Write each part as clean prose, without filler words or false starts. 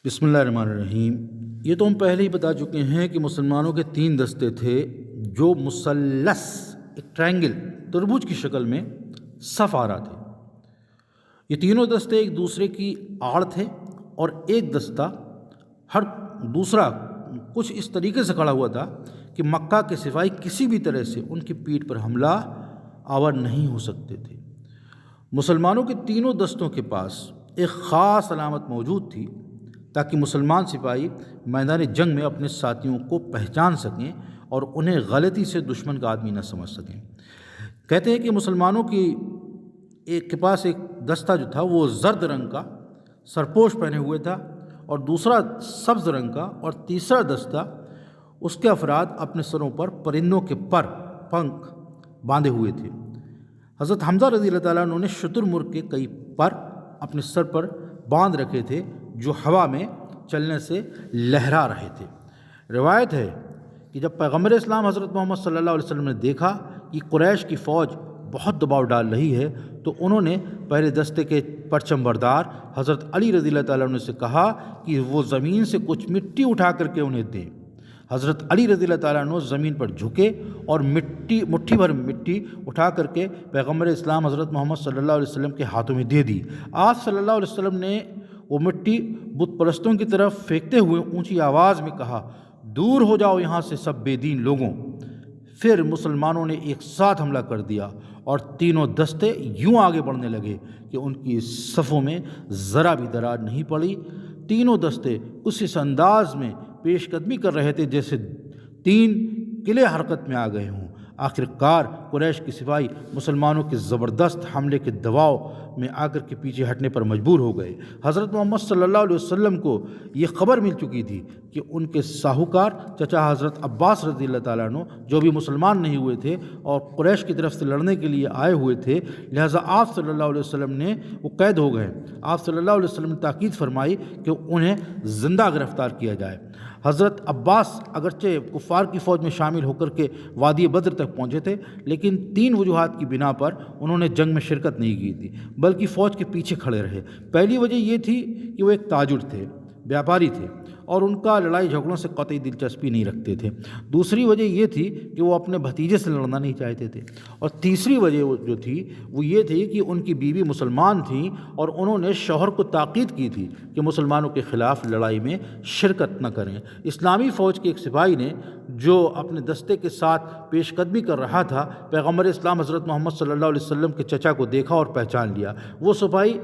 بسم اللہ الرحمن الرحیم۔ یہ تو ہم پہلے ہی بتا چکے ہیں کہ مسلمانوں کے 3 دستے تھے جو مثلث ایک ٹرائنگل تربوز کی شکل میں صف آ رہا تھے۔ یہ تینوں دستے ایک دوسرے کی آڑ تھے اور ایک دستہ ہر دوسرا کچھ اس طریقے سے کھڑا ہوا تھا کہ مکہ کے سپاہی کسی بھی طرح سے ان کی پیٹھ پر حملہ آور نہیں ہو سکتے تھے۔ مسلمانوں کے تینوں دستوں کے پاس ایک خاص علامت موجود تھی تاکہ مسلمان سپاہی میدان جنگ میں اپنے ساتھیوں کو پہچان سکیں اور انہیں غلطی سے دشمن کا آدمی نہ سمجھ سکیں۔ کہتے ہیں کہ مسلمانوں کے پاس ایک دستہ جو تھا وہ زرد رنگ کا سرپوش پہنے ہوئے تھا اور دوسرا سبز رنگ کا، اور تیسرا دستہ اس کے افراد اپنے سروں پر پرندوں کے پنکھ باندھے ہوئے تھے۔ حضرت حمزہ رضی اللہ تعالیٰ عنہ نے شتر مرغ کے کئی پر اپنے سر پر باندھ رکھے تھے جو ہوا میں چلنے سے لہرا رہے تھے۔ روایت ہے کہ جب پیغمبر اسلام حضرت محمد صلی اللہ علیہ وسلم نے دیکھا کہ قریش کی فوج بہت دباؤ ڈال رہی ہے تو انہوں نے پہلے دستے کے پرچم بردار حضرت علی رضی اللہ تعالیٰ عنہ سے کہا کہ وہ زمین سے کچھ مٹی اٹھا کر کے انہیں دیں۔ حضرت علی رضی اللہ تعالیٰ عنہ زمین پر جھکے اور مٹھی بھر مٹی اٹھا کر کے پیغمبر اسلام حضرت محمد صلی اللہ علیہ وسلم کے ہاتھوں میں دے دی۔ آپ صلی اللہ علیہ وسلم نے وہ مٹی بت پرستوں کی طرف پھینکتے ہوئے اونچی آواز میں کہا، دور ہو جاؤ یہاں سے سب بے دین لوگوں۔ پھر مسلمانوں نے ایک ساتھ حملہ کر دیا اور تینوں دستے یوں آگے بڑھنے لگے کہ ان کی صفوں میں ذرا بھی درار نہیں پڑی۔ تینوں دستے اس انداز میں پیش قدمی کر رہے تھے جیسے 3 قلعے حرکت میں آ گئے ہوں۔ آخر کار قریش کے سپاہی مسلمانوں کے زبردست حملے کے دباؤ میں آ کر کے پیچھے ہٹنے پر مجبور ہو گئے۔ حضرت محمد صلی اللہ علیہ وسلم کو یہ خبر مل چکی تھی کہ ان کے ساہوکار چچا حضرت عباس رضی اللہ تعالیٰ عنہ جو بھی مسلمان نہیں ہوئے تھے اور قریش کی طرف سے لڑنے کے لیے آئے ہوئے تھے، لہٰذا آپ صلی اللہ علیہ وسلم نے وہ قید ہو گئے۔ آپ صلی اللہ علیہ وسلم نے تاکید فرمائی کہ انہیں زندہ گرفتار کیا جائے۔ حضرت عباس اگرچہ کفار کی فوج میں شامل ہو کر کے وادی بدر تک پہنچے تھے، لیکن 3 وجوہات کی بنا پر انہوں نے جنگ میں شرکت نہیں کی تھی بلکہ فوج کے پیچھے کھڑے رہے۔ پہلی وجہ یہ تھی کہ وہ ایک تاجر تھے، بیاپاری تھے اور ان کا لڑائی جھگڑوں سے قطعی دلچسپی نہیں رکھتے تھے۔ دوسری وجہ یہ تھی کہ وہ اپنے بھتیجے سے لڑنا نہیں چاہتے تھے، اور تیسری وجہ جو تھی وہ یہ تھی کہ ان کی بیوی مسلمان تھیں اور انہوں نے شوہر کو تاکید کی تھی کہ مسلمانوں کے خلاف لڑائی میں شرکت نہ کریں۔ اسلامی فوج کے ایک سپاہی نے جو اپنے دستے کے ساتھ پیش قدمی کر رہا تھا، پیغمبر اسلام حضرت محمد صلی اللہ علیہ وسلم کے چچا کو دیکھا اور پہچان لیا۔ وہ سپاہی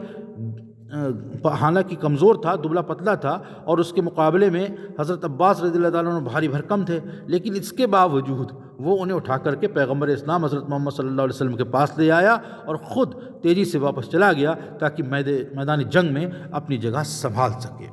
حالانکہ کمزور تھا، دبلا پتلا تھا، اور اس کے مقابلے میں حضرت عباس رضی اللہ تعالیٰ عنہ بھاری بھرکم تھے، لیکن اس کے باوجود وہ انہیں اٹھا کر کے پیغمبر اسلام حضرت محمد صلی اللہ علیہ وسلم کے پاس لے آیا اور خود تیزی سے واپس چلا گیا تاکہ میدان جنگ میں اپنی جگہ سنبھال سکے۔